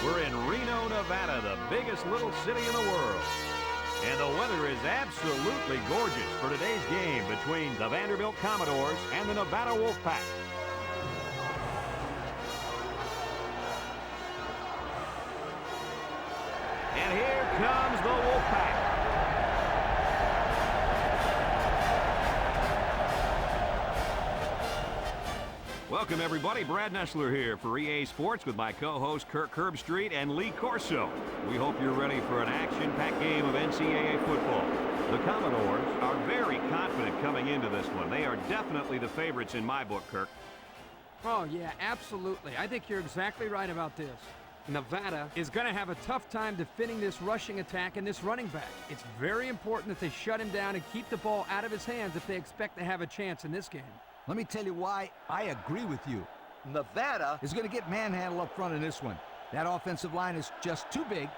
We're in Reno, Nevada, the biggest little city in the world. And the weather is absolutely gorgeous for today's game between the Vanderbilt Commodores and the Nevada Wolfpack. And here comes the Wolfpack. Welcome, everybody. Brad Nessler here for EA Sports with my co-hosts Kirk Herbstreit and Lee Corso. We hope you're ready for an action-packed game of NCAA football. The Commodores are very confident coming into this one. They are definitely the favorites in my book, Kirk. Oh, yeah, absolutely. I think you're exactly right about this. Nevada is going to have a tough time defending this rushing attack and this running back. It's very important that they shut him down and keep the ball out of his hands if they expect to have a chance in this game. Let me tell you why I agree with you. Nevada is going to get manhandled up front in this one. That offensive line is just too big,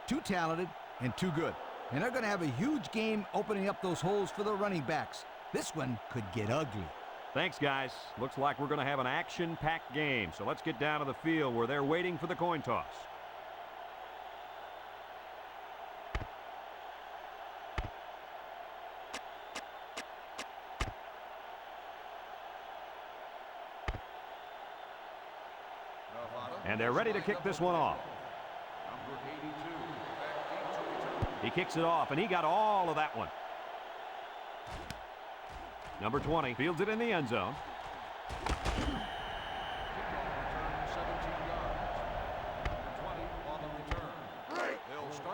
too talented, and too good. And they're going to have a huge game opening up those holes for the running backs. This one could get ugly. Thanks, guys. Looks like we're going to have an action-packed game. So let's get down to the field where they're waiting for the coin toss. And they're ready to kick this one off. He kicks it off, and he got all of that one. Number 20 fields it in the end zone.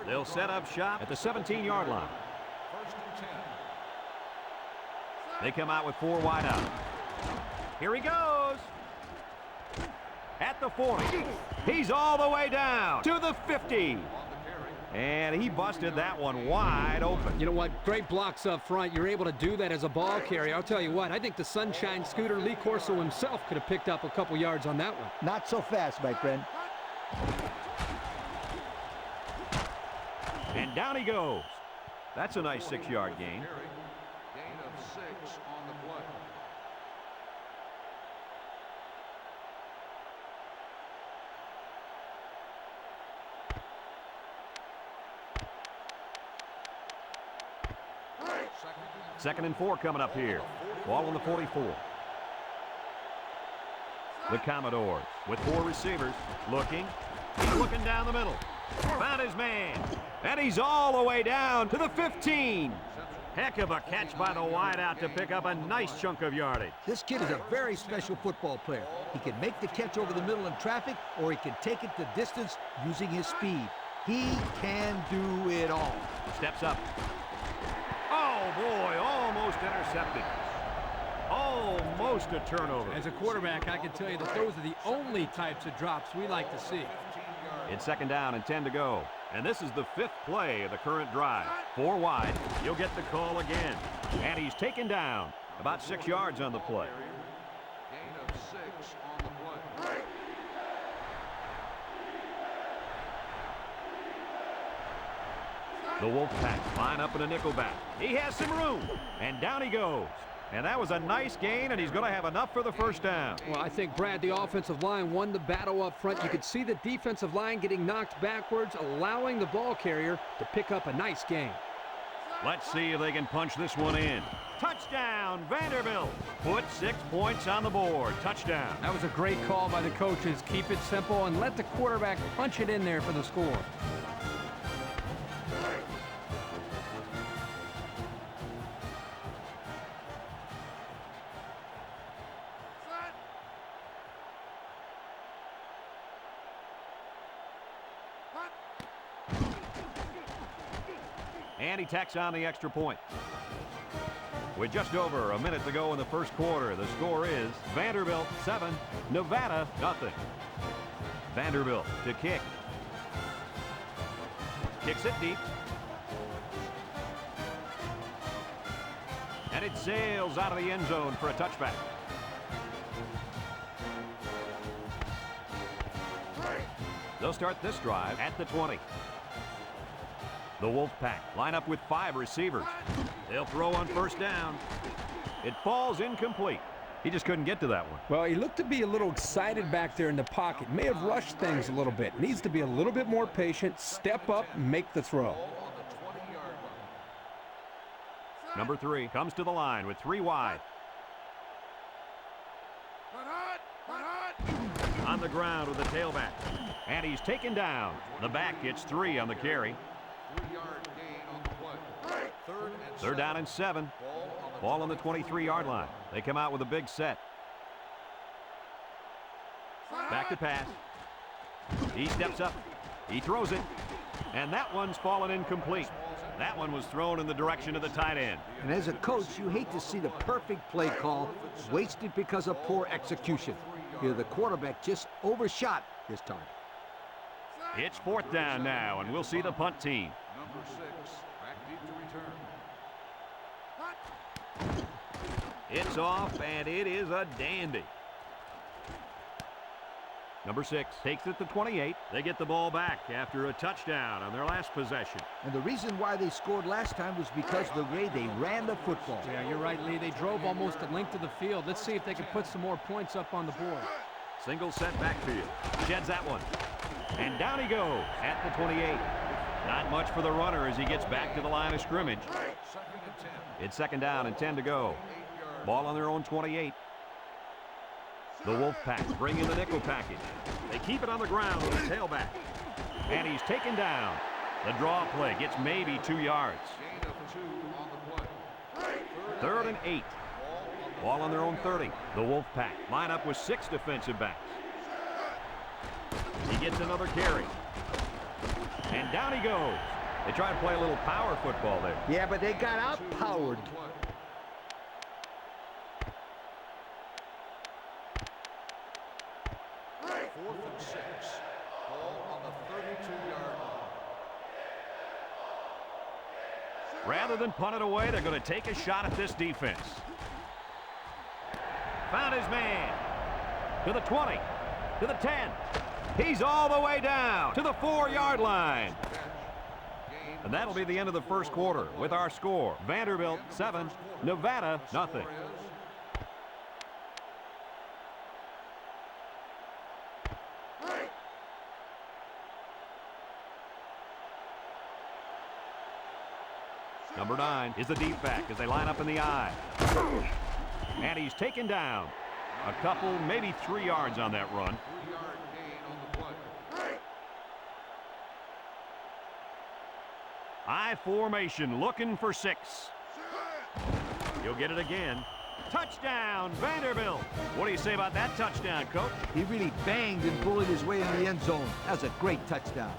They'll set up shop at the 17-yard line. They come out with 4 wide out. Here he goes. At the 40. He's all the way down to the 50. And he busted that one wide open. You know what? Great blocks up front. You're able to do that as a ball carrier. I'll tell you what, I think the Sunshine Scooter, Lee Corso himself, could have picked up a couple yards on that one. Not so fast, my friend. And down he goes. That's a nice 6-yard gain. Gain of 6 on the play. Second and 4 coming up here. Ball on the 44. The Commodores with 4 receivers. Looking. He's looking down the middle. Found his man. And he's all the way down to the 15. Heck of a catch by the wideout to pick up a nice chunk of yardage. This kid is a very special football player. He can make the catch over the middle in traffic, or he can take it the distance using his speed. He can do it all. Steps up. Oh, boy, almost intercepted. Almost a turnover. As a quarterback, I can tell you that those are the only types of drops we like to see. It's second down and 10 to go. And this is the 5th play of the current drive. 4 wide. He'll get the call again. And he's taken down. About 6 yards on the play. Gain of 6 on the play. The Wolfpack line up in a nickelback. He has some room. And down he goes. And that was a nice gain, and he's going to have enough for the first down. Well, I think, Brad, the offensive line won the battle up front. You could see the defensive line getting knocked backwards, allowing the ball carrier to pick up a nice gain. Let's see if they can punch this one in. Touchdown, Vanderbilt. Put 6 points on the board. Touchdown. That was a great call by the coaches. Keep it simple and let the quarterback punch it in there for the score. And he tacks on the extra point. With just over a minute to go in the first quarter, the score is Vanderbilt 7, Nevada nothing. Vanderbilt to kick. Kicks it deep. And it sails out of the end zone for a touchback. They'll start this drive at the 20. The Wolfpack line up with 5 receivers. They'll throw on first down. It falls incomplete. He just couldn't get to that one. Well, he looked to be a little excited back there in the pocket. May have rushed things a little bit. Needs to be a little bit more patient, step up, make the throw. Number 3 comes to the line with 3 wide. On the ground with the tailback. And he's taken down. The back gets 3 on the carry. 3-yard gain on the play. Third down and 7. Ball on the 23-yard line. They come out with a big set. Back to pass. He steps up. He throws it. And that one's fallen incomplete. That one was thrown in the direction of the tight end. And as a coach, you hate to see the perfect play call wasted because of poor execution. Here, the quarterback just overshot his target. It's 4th down now, and we'll see the punt team. Number 6, back deep to return. It's off, and it is a dandy. Number 6 takes it to 28. They get the ball back after a touchdown on their last possession. And the reason why they scored last time was because of the way they ran the football. Yeah, you're right, Lee. They drove almost a length of the field. Let's see if they can put some more points up on the board. Single set backfield. Sheds that one. And down he goes at the 28. Not much for the runner as he gets back to the line of scrimmage. It's 2nd down and 10 to go. Ball on their own 28. The Wolfpack bring in the nickel package. They keep it on the ground with the tailback. And he's taken down. The draw play gets maybe 2 yards. Gain of 2 on the play. 3rd and 8. Ball on their own 30. The Wolfpack line up with 6 defensive backs. He gets another carry. And down he goes. They try to play a little power football there. Yeah, but they got outpowered. 4th and 6. Ball on the 32-yard line. Rather than punt it away, they're going to take a shot at this defense. Found his man. To the 20. To the 10. He's all the way down to the 4-yard line. And that'll be the end of the first quarter with our score. Vanderbilt 7, Nevada nothing. Number 9 is the deep back as they line up in the I. And he's taken down. A couple, maybe 3 yards on that run. 3-yard gain on the play. I formation looking for 6. He'll get it again. Touchdown, Vanderbilt. What do you say about that touchdown, Coach? He really banged and bullied his way into the end zone. That was a great touchdown.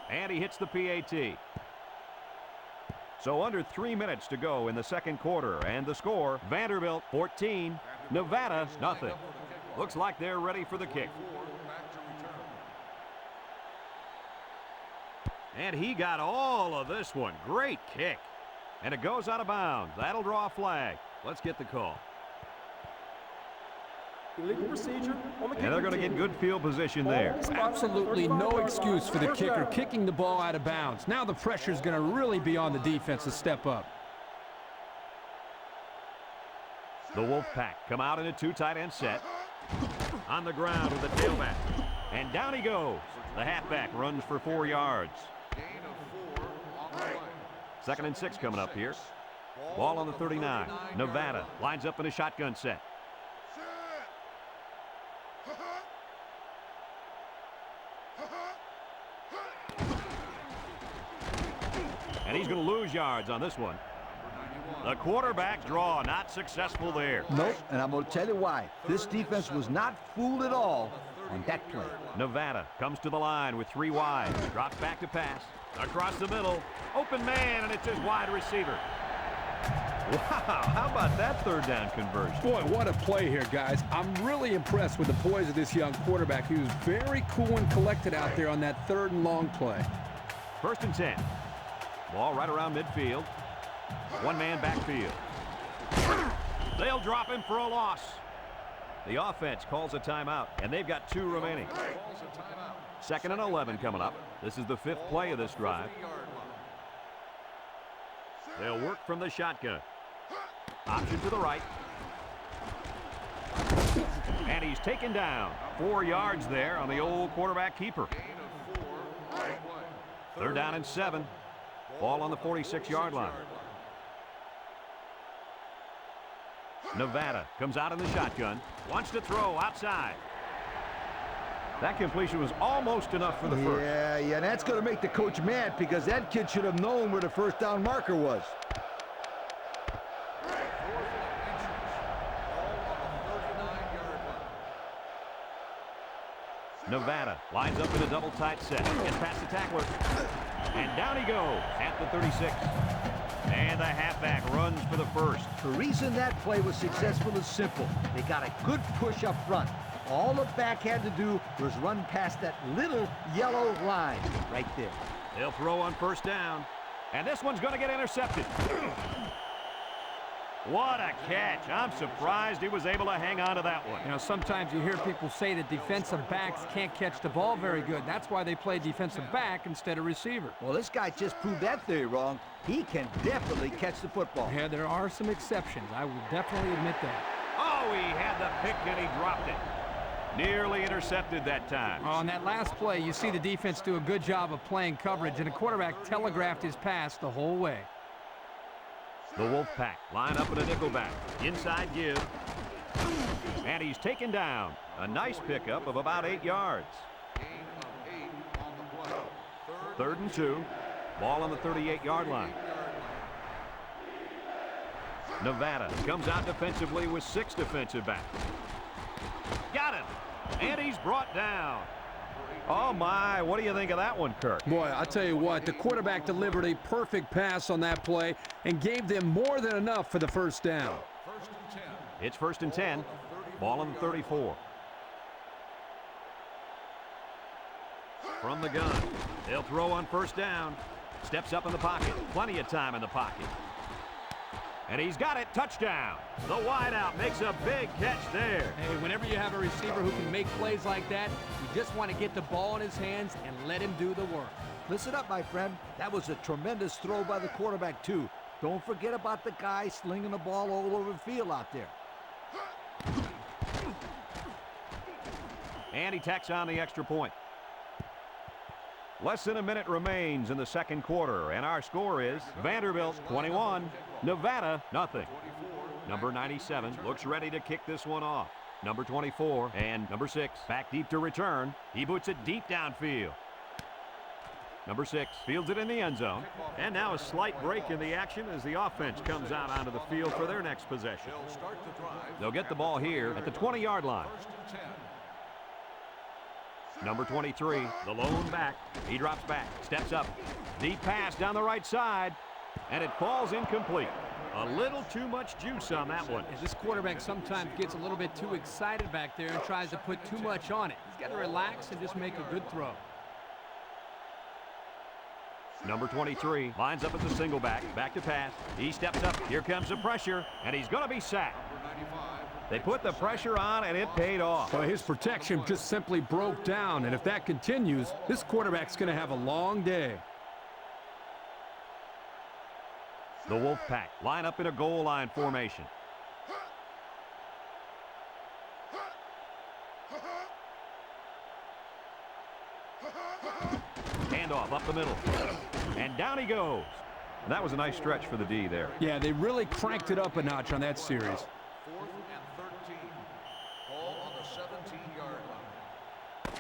And he hits the PAT. So under 3 minutes to go in the second quarter, and the score, Vanderbilt 14, Nevada nothing. Looks like they're ready for the kick. Back to return. And he got all of this one. Great kick. And it goes out of bounds. That'll draw a flag. Let's get the call. Illegal procedure on the And they're going to get good field position there. Absolutely no excuse for the kicker kicking the ball out of bounds. Now the pressure is going to really be on the defense to step up. The Wolfpack come out in a 2 tight end set. On the ground with the tailback. And down he goes. The halfback runs for 4 yards. Gain of 4 on the play. 2nd and 6 coming up here. Ball on the 39. Nevada lines up in a shotgun set. And he's going to lose yards on this one. The quarterback draw not successful there. Nope, and I'm going to tell you why. This defense was not fooled at all on that play. Nevada comes to the line with 3 wide. Drops back to pass. Across the middle. Open man, and it's his wide receiver. Wow, how about that 3rd down conversion? Boy, what a play here, guys. I'm really impressed with the poise of this young quarterback. He was very cool and collected out there on that 3rd and long play. 1st and 10. Ball right around midfield. 1-man backfield. They'll drop him for a loss. The offense calls a timeout, and they've got 2 remaining. Calls a timeout. 2nd and 11 coming up. This is the 5th play of this drive. 30-yard line. They'll work from the shotgun. Option to the right. And he's taken down. 4 yards there on the old quarterback keeper. Gain of 4. Right play. 3rd down and 7. Ball on the 46-yard line. Nevada comes out in the shotgun. Wants to throw outside. That completion was almost enough for the first. Yeah, that's going to make the coach mad because that kid should have known where the first down marker was. 4 inches. Ball on the 39-yard line. Nevada lines up in a double tight set. Gets past the tackler. And down he goes at the 36. And the halfback runs for the first. The reason that play was successful is simple. They got a good push up front. All the back had to do was run past that little yellow line right there. They'll throw on 1st down. And this one's going to get intercepted. What a catch. I'm surprised he was able to hang on to that one. You know, sometimes you hear people say that defensive backs can't catch the ball very good. That's why they play defensive back instead of receiver. Well, this guy just proved that theory wrong. He can definitely catch the football. Yeah, there are some exceptions. I will definitely admit that. Oh, he had the pick and he dropped it. Nearly intercepted that time. On that last play, you see the defense do a good job of playing coverage, and the quarterback telegraphed his pass the whole way. The Wolfpack line up in a nickelback. Inside give. And he's taken down. A nice pickup of about 8 yards. Gain of 8 on the play. 3rd and 2. Ball on the 38-yard line. Nevada comes out defensively with 6 defensive backs. Got him. And he's brought down. Oh, my. What do you think of that one, Kirk? Boy, I'll tell you what, the quarterback delivered a perfect pass on that play and gave them more than enough for the first down. 1st and 10. It's 1st and 10. Ball on the 34. From the gun. They'll throw on 1st down. Steps up in the pocket. Plenty of time in the pocket. And he's got it. Touchdown. The wideout makes a big catch there. Hey, whenever you have a receiver who can make plays like that, you just want to get the ball in his hands and let him do the work. Listen up, my friend. That was a tremendous throw by the quarterback, too. Don't forget about the guy slinging the ball all over the field out there. And he tacks on the extra point. Less than a minute remains in the 2nd quarter, and our score is Vanderbilt 21, Nevada nothing. Number 97 looks ready to kick this one off. Number 24 and number 6 back deep to return. He boots it deep downfield. Number 6 fields it in the end zone. And now a slight break in the action as the offense comes out onto the field for their next possession. They'll start the drive. They'll get the ball here at the 20-yard line. 1st and 10. Number 23, the lone back. He drops back, steps up. Deep pass down the right side, and it falls incomplete. A little too much juice on that one. This quarterback sometimes gets a little bit too excited back there and tries to put too much on it. He's got to relax and just make a good throw. Number 23 lines up as a single back to pass. He steps up. Here comes the pressure, and he's going to be sacked. Number 95. They put the pressure on, and it paid off. Well, his protection just simply broke down, and if that continues, this quarterback's going to have a long day. The Wolfpack line up in a goal line formation. Handoff up the middle. And down he goes. That was a nice stretch for the D there. Yeah, they really cranked it up a notch on that series. 4th and 13. Ball on the 17-yard line.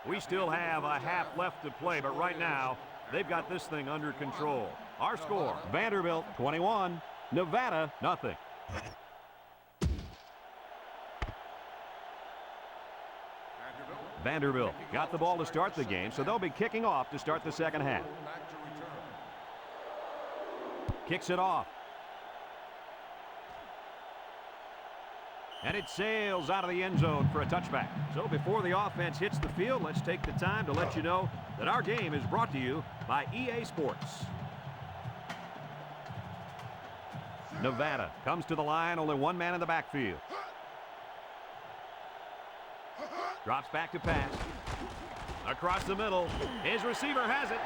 We still have a half left to play, but right now, they've got this thing under control. Our score, Vanderbilt 21, Nevada nothing. Vanderbilt got the ball to start the game, so they'll be kicking off to start the second half. Back to return. Kicks it off. And it sails out of the end zone for a touchback. So before the offense hits the field, let's take the time to let you know that our game is brought to you by EA Sports. Nevada comes to the line, only one man in the backfield. Drops back to pass. Across the middle. His receiver has it.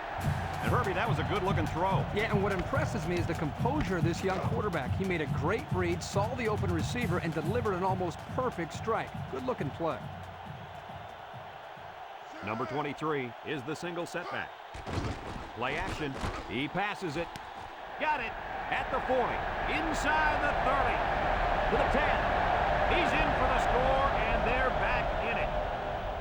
And Herbie, that was a good-looking throw. Yeah, and what impresses me is the composure of this young quarterback. He made a great read, saw the open receiver, and delivered an almost perfect strike. Good-looking play. Number 23 is the single setback. Play action. He passes it. Got it at the 40. Inside the 30. To the 10. He's in for the score, and they're back in it.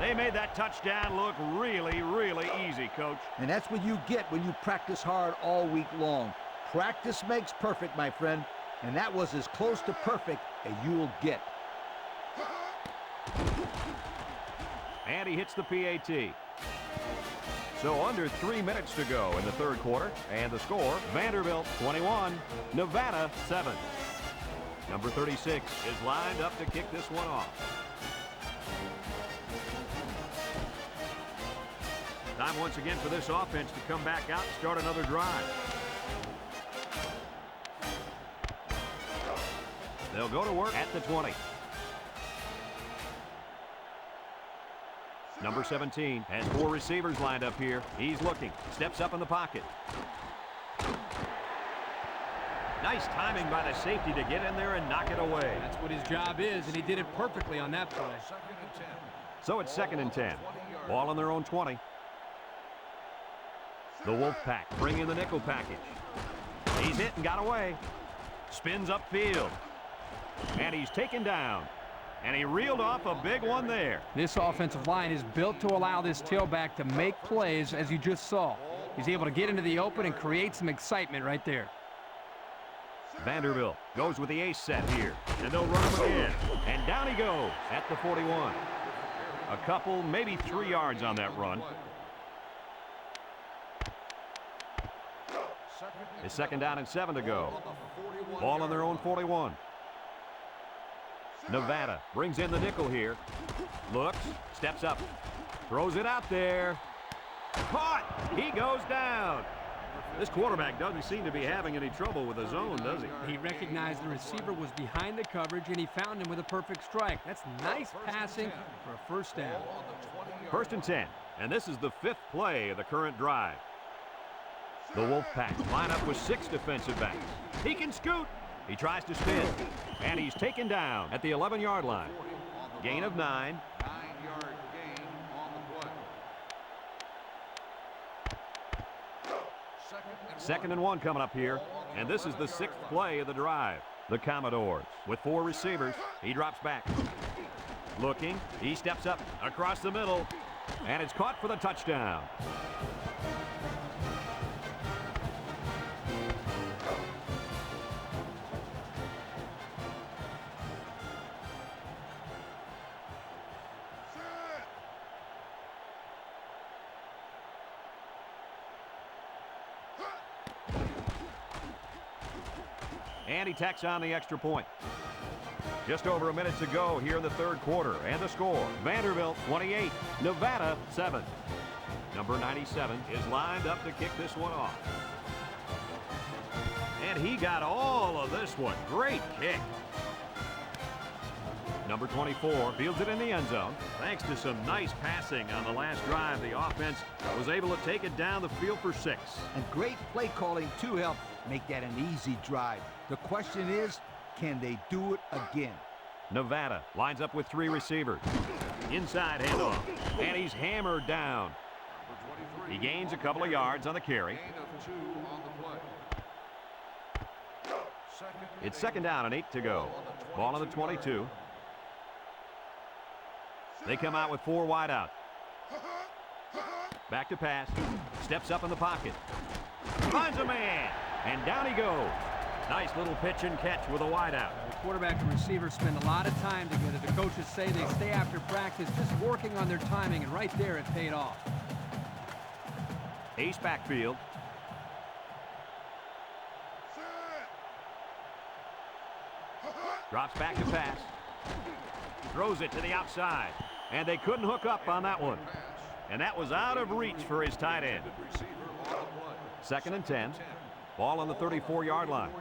They made that touchdown look really, really easy, Coach. And that's what you get when you practice hard all week long. Practice makes perfect, my friend. And that was as close to perfect as you'll get. And he hits the PAT. So under 3 minutes to go in the third quarter. And the score, Vanderbilt 21, Nevada 7. Number 36 is lined up to kick this one off. Time once again for this offense to come back out and start another drive. They'll go to work at the 20. Number 17 has 4 receivers lined up here. He's looking, steps up in the pocket. Nice timing by the safety to get in there and knock it away. That's what his job is, and he did it perfectly on that play. So it's 2nd and 10. Ball on their own 20. The Wolfpack bring in the nickel package. He's hit and got away. Spins upfield. And he's taken down. And he reeled off a big one there. This offensive line is built to allow this tailback to make plays, as you just saw. He's able to get into the open and create some excitement right there. Vanderbilt goes with the ace set here. And they'll run him again. And down he goes at the 41. A couple, maybe 3 yards on that run. It's 2nd down and 7 to go. Ball on their own 41. Nevada brings in the nickel here. Looks, steps up, throws it out there. Caught! He goes down. This quarterback doesn't seem to be having any trouble with the zone, does he? He recognized the receiver was behind the coverage, and he found him with a perfect strike. That's nice passing for a first down. 1st and 10, and this is the 5th play of the current drive. The Wolfpack line up with 6 defensive backs. He can scoot. He tries to spin, and he's taken down at the 11-yard line. Gain of 9. 9-yard gain on the play. 2nd and 1 coming up here, and this is the 6th play of the drive. The Commodores with 4 receivers. He drops back. Looking, he steps up across the middle, and it's caught for the touchdown. And he tacks on the extra point. Just over a minute to go here in the third quarter. And the score, Vanderbilt 28, Nevada 7. Number 97 is lined up to kick this one off. And he got all of this one. Great kick. Number 24 fields it in the end zone. Thanks to some nice passing on the last drive, the offense was able to take it down the field for 6. And great play calling to help make that an easy drive. The question is, can they do it again? Nevada lines up with 3 receivers. Inside handoff, and he's hammered down. He gains a couple of yards on the carry. Gain of 2 on the play. It's 2nd down and 8 to go. Ball on the 22. They come out with 4 wide out. Back to pass. Steps up in the pocket. Finds a man. And down he goes. Nice little pitch and catch with a wide out. The quarterback and receiver spend a lot of time together. The coaches say they stay after practice just working on their timing, and right there it paid off. Ace backfield. Drops back to pass. Throws it to the outside. And they couldn't hook up on that one. And that was out of reach for his tight end. 2nd and 10. Ball on the 34-yard line.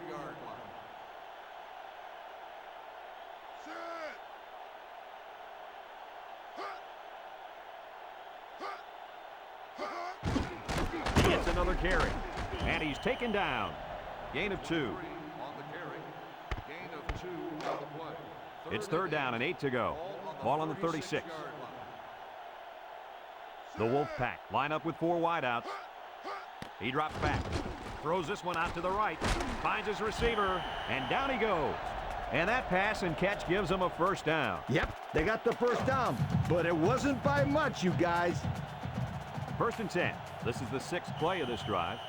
carry. And he's taken down. Gain of 2. On the carry. Gain of 2 on the play. It's 3rd down and 8 to go. Ball on the 36. The Wolfpack line up with 4 wideouts. He drops back. Throws this one out to the right. Finds his receiver. And down he goes. And that pass and catch gives him a 1st down. Yep, they got the 1st down, but it wasn't by much, you guys. 1st and 10. This is the 6th play of this drive.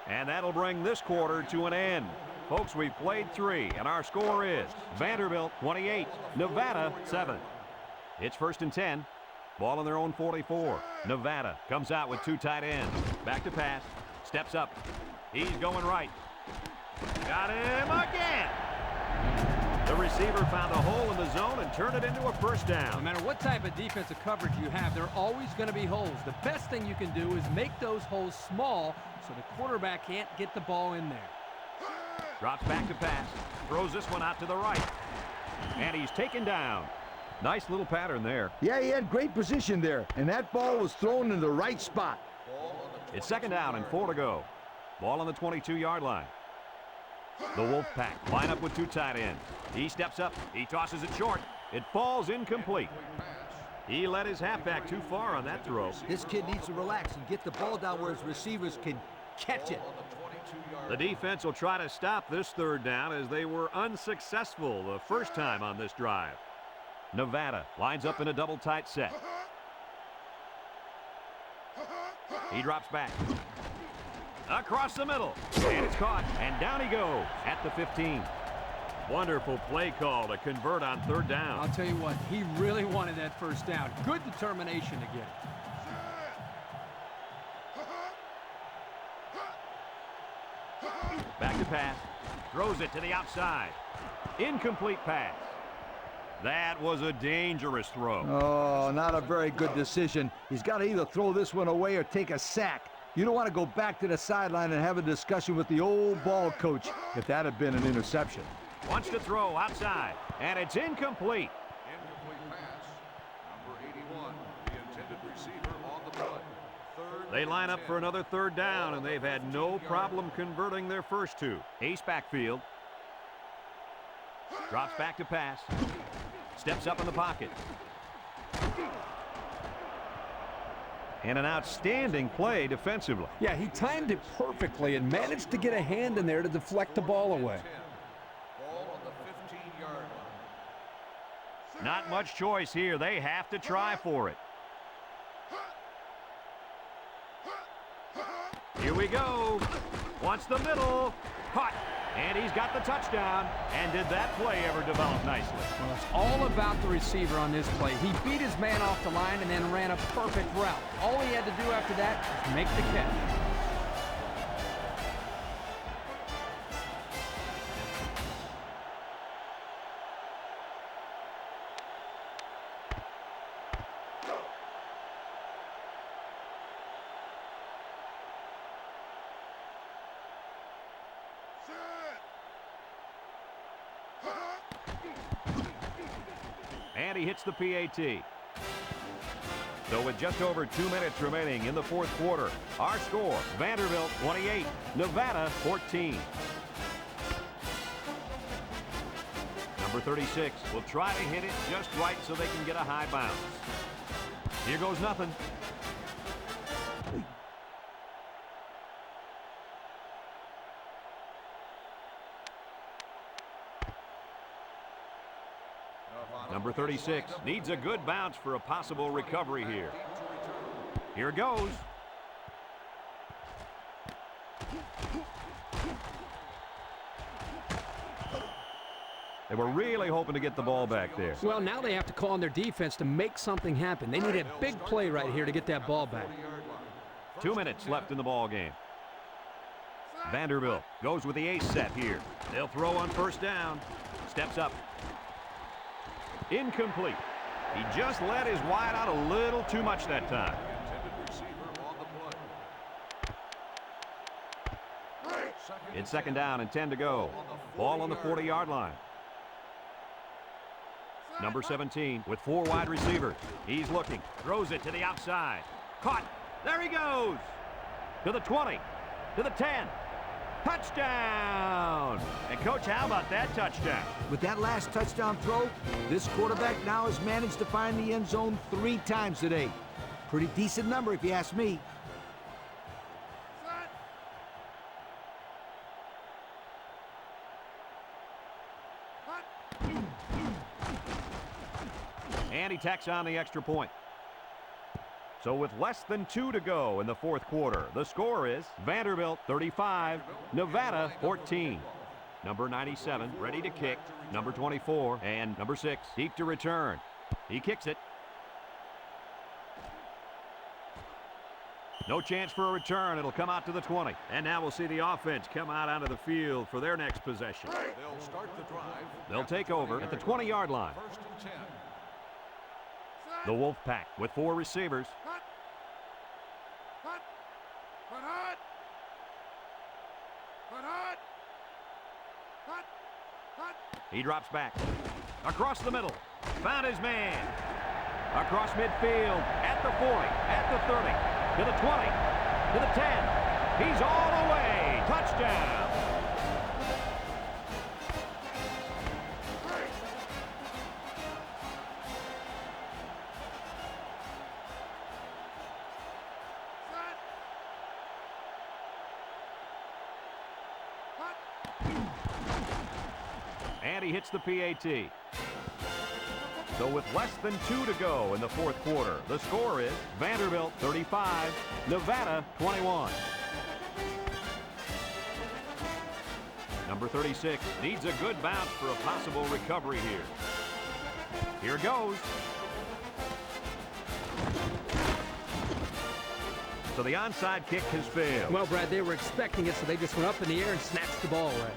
And that'll bring this quarter to an end. Folks, we've played 3, and our score is Vanderbilt 28, Nevada 7. It's 1st and 10. Ball on their own 44. Nevada comes out with 2 tight ends. Back to pass. Steps up. He's going right. Got him again. The receiver found a hole in the zone and turned it into a 1st down. No matter what type of defensive coverage you have, there are always going to be holes. The best thing you can do is make those holes small so the quarterback can't get the ball in there. Drops back to pass. Throws this one out to the right. And he's taken down. Nice little pattern there. Yeah, he had great position there, and that ball was thrown in the right spot. It's 2nd down and 4 to go. Ball on the 22-yard line. The Wolfpack line up with 2 tight ends. He steps up. He tosses it short. It falls incomplete. He let his halfback too far on that throw. This kid needs to relax and get the ball down where his receivers can catch it. The defense will try to stop this 3rd down as they were unsuccessful the first time on this drive. Nevada lines up in a double tight set. He drops back. Across the middle. And it's caught. And down he goes at the 15. Wonderful play call to convert on 3rd down. I'll tell you what, he really wanted that 1st down. Good determination to get it. Back to pass. Throws it to the outside. Incomplete pass. That was a dangerous throw. Oh, not a very good decision. He's got to either throw this one away or take a sack. You don't want to go back to the sideline and have a discussion with the old ball coach if that had been an interception. Wants to throw outside, and it's incomplete. Incomplete pass. Number 81, the intended receiver on the play. 3rd They line up and for 10. another 3rd down, and they've had no problem converting their first 2. Ace backfield. Drops back to pass. Steps up in the pocket. And an outstanding play defensively. Yeah, he timed it perfectly and managed to get a hand in there to deflect the ball away. Ball on the 15-yard line. Not much choice here. They have to try for it. Here we go. Wants the middle. Caught. And he's got the touchdown. And did that play ever develop nicely? Well, it's all about the receiver on this play. He beat his man off the line and then ran a perfect route. All he had to do after that was make the catch. And he hits the PAT. So with just over 2 minutes remaining in the 4th quarter, our score, Vanderbilt 28, Nevada 14. Number 36 will try to hit it just right so they can get a high bounce. Here goes nothing. Number 36 needs a good bounce for a possible recovery here. Here it goes. They were really hoping to get the ball back there. Well, now they have to call on their defense to make something happen. They need a big play right here to get that ball back. 2 minutes left in the ball game. Vanderbilt goes with the ace set here. They'll throw on 1st down. Steps up. Incomplete. He just let his wide out a little too much that time. It's 2nd down and 10 to go. Ball on the 40-yard line. Number 17 with 4 wide receivers. He's looking. Throws it to the outside. Caught. There he goes. To the 20. To the 10. Touchdown! And, Coach, how about that touchdown? With that last touchdown throw, this quarterback now has managed to find the end zone 3 times today. Pretty decent number if you ask me. And he tacks on the extra point. So with less than 2 to go in the fourth quarter, the score is Vanderbilt 35, Nevada 14. Number 97 ready to kick, number 24, and number 6 deep to return. He kicks it. No chance for a return. It'll come out to the 20. And now we'll see the offense come out onto the field for their next possession. They'll start the drive. They'll take over at the 20-yard line. First and 10. The Wolfpack with 4 receivers. He drops back. Across the middle. Found his man. Across midfield. At the 40. At the 30. To the 20. To the 10. He's all the way. Touchdown. And he hits the PAT. So with less than 2 to go in the fourth quarter, the score is Vanderbilt 35, Nevada 21. Number 36 needs a good bounce for a possible recovery here. Here goes. So the onside kick has failed. Well, Brad, they were expecting it, so they just went up in the air and snatched the ball away.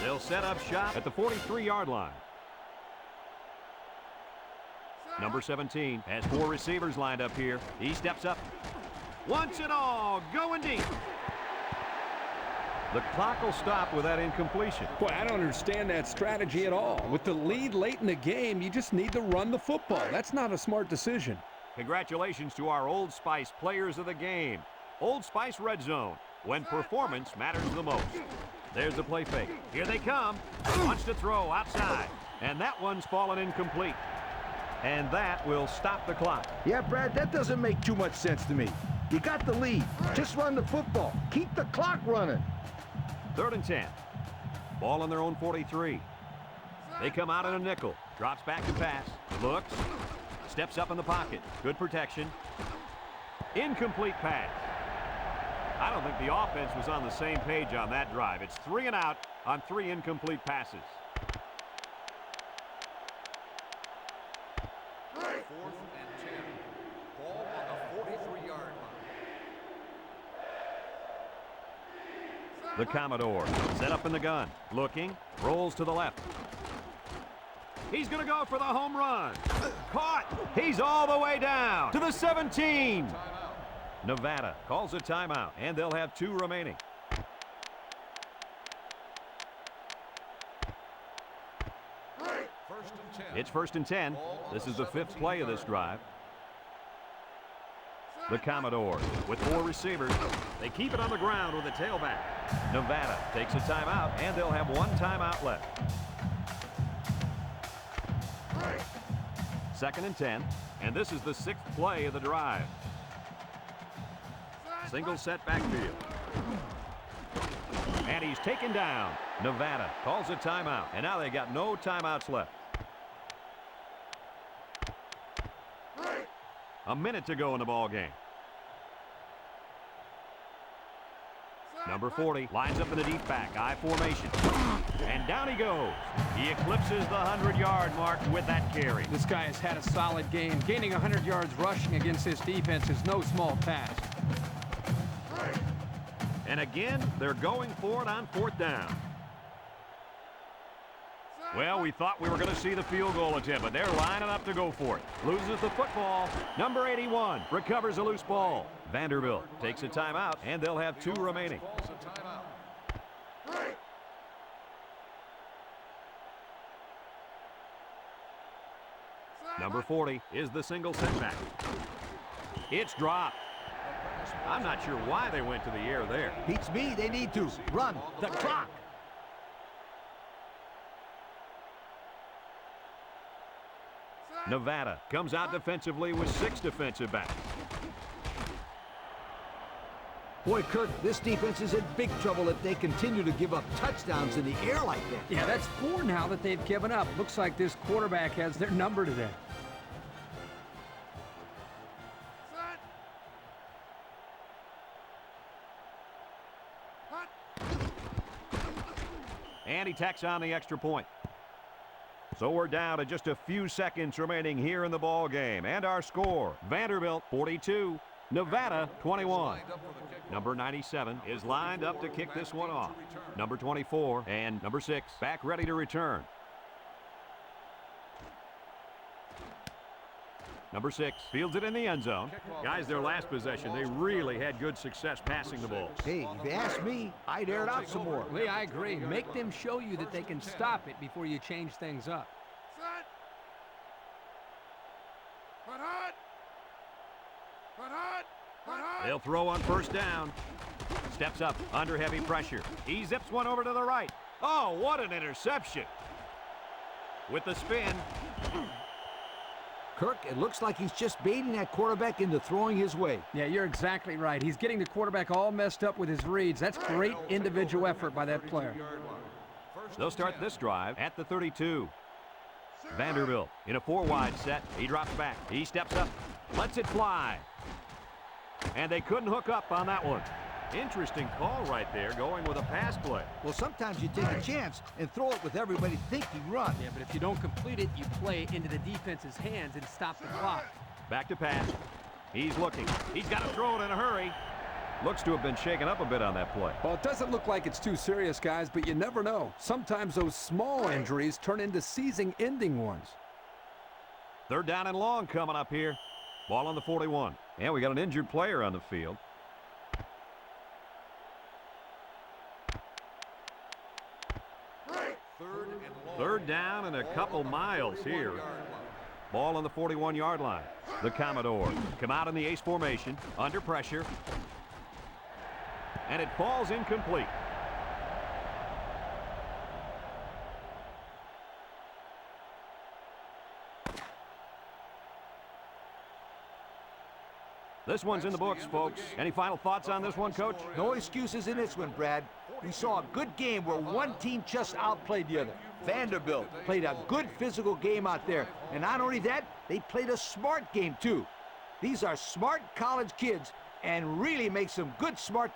They'll set up shop at the 43-yard line. Number 17 has 4 receivers lined up here. He steps up. Wants it all. Going deep. The clock will stop with that incompletion. Boy, I don't understand that strategy at all. With the lead late in the game, you just need to run the football. That's not a smart decision. Congratulations to our Old Spice players of the game. Old Spice Red Zone, when performance matters the most. There's the play fake. Here they come. Wants to throw outside. And that one's fallen incomplete. And that will stop the clock. Yeah, Brad, that doesn't make too much sense to me. You got the lead. Just run the football. Keep the clock running. 3rd and 10. Ball on their own 43. They come out in a nickel. Drops back to pass. Looks. Steps up in the pocket. Good protection. Incomplete pass. I don't think the offense was on the same page on that drive. It's 3 and out on 3 incomplete passes. 4th and 10. Ball on the 43-yard line. The Commodore set up in the gun. Looking. Rolls to the left. He's going to go for the home run. Caught. He's all the way down to the 17. Timeout. Nevada calls a timeout, and they'll have 2 remaining. First and 10. It's 1st and 10. This is the 5th play of this drive. The Commodores with 4 receivers. They keep it on the ground with a tailback. Nevada takes a timeout, and they'll have 1 timeout left. 2nd and 10, and this is the 6th play of the drive. Single set backfield. And he's taken down. Nevada calls a timeout, and now they got no timeouts left. A minute to go in the ball game. Number 40 lines up in the deep back, I formation. And down he goes. He eclipses the 100-yard mark with that carry. This guy has had a solid game. Gaining 100 yards rushing against this defense is no small task. And again, they're going for it on 4th down. Well, we thought we were going to see the field goal attempt, but they're lining up to go for it. Loses the football. Number 81 recovers a loose ball. Vanderbilt takes a timeout, and they'll have 2 remaining. Calls a timeout. Number 40 is the single setback. It's dropped. I'm not sure why they went to the air there. Beats me. They need to run the clock. Nevada comes out defensively with 6 defensive backs. Boy, Kirk, this defense is in big trouble if they continue to give up touchdowns in the air like that. Yeah, that's 4 now that they've given up. Looks like this quarterback has their number today. And he tacks on the extra point. So we're down to just a few seconds remaining here in the ball game. And our score, Vanderbilt 42, Nevada 21. Number 97 is lined up to kick this one off. Number 24 and number 6 back ready to return. Number 6 fields it in the end zone. Guys, their last possession, they really had good success passing the ball. Hey, if you ask me, I'd air it out some more. Lee, I agree. Make them show you that they can stop it before you change things up. They'll throw on first down. Steps up under heavy pressure. He zips one over to the right. Oh, what an interception. With the spin. Kirk, it looks like he's just baiting that quarterback into throwing his way. Yeah, you're exactly right. He's getting the quarterback all messed up with his reads. That's great individual effort by that player. They'll start this drive at the 32. Vanderbilt in a 4-wide set. He drops back. He steps up. Lets it fly. And they couldn't hook up on that one. Interesting call right there, going with a pass play. Well, sometimes you take a chance and throw it with everybody thinking run. Yeah, but if you don't complete it, you play it into the defense's hands and stop the clock. Back to pass. He's looking. He's got to throw it in a hurry. Looks to have been shaken up a bit on that play. Well, it doesn't look like it's too serious, guys, but you never know. Sometimes those small injuries turn into season-ending ones. 3rd down and long coming up here. Ball on the 41. And we got an injured player on the field. Third down and a couple miles here. Ball on the 41-yard line. The Commodores come out in the ace formation, under pressure. And it falls incomplete. This one's in the books, folks. Any final thoughts on this one, Coach? No excuses in this one, Brad. We saw a good game where one team just outplayed the other. Vanderbilt played a good physical game out there. And not only that, they played a smart game, too. These are smart college kids and really make some good, smart decisions.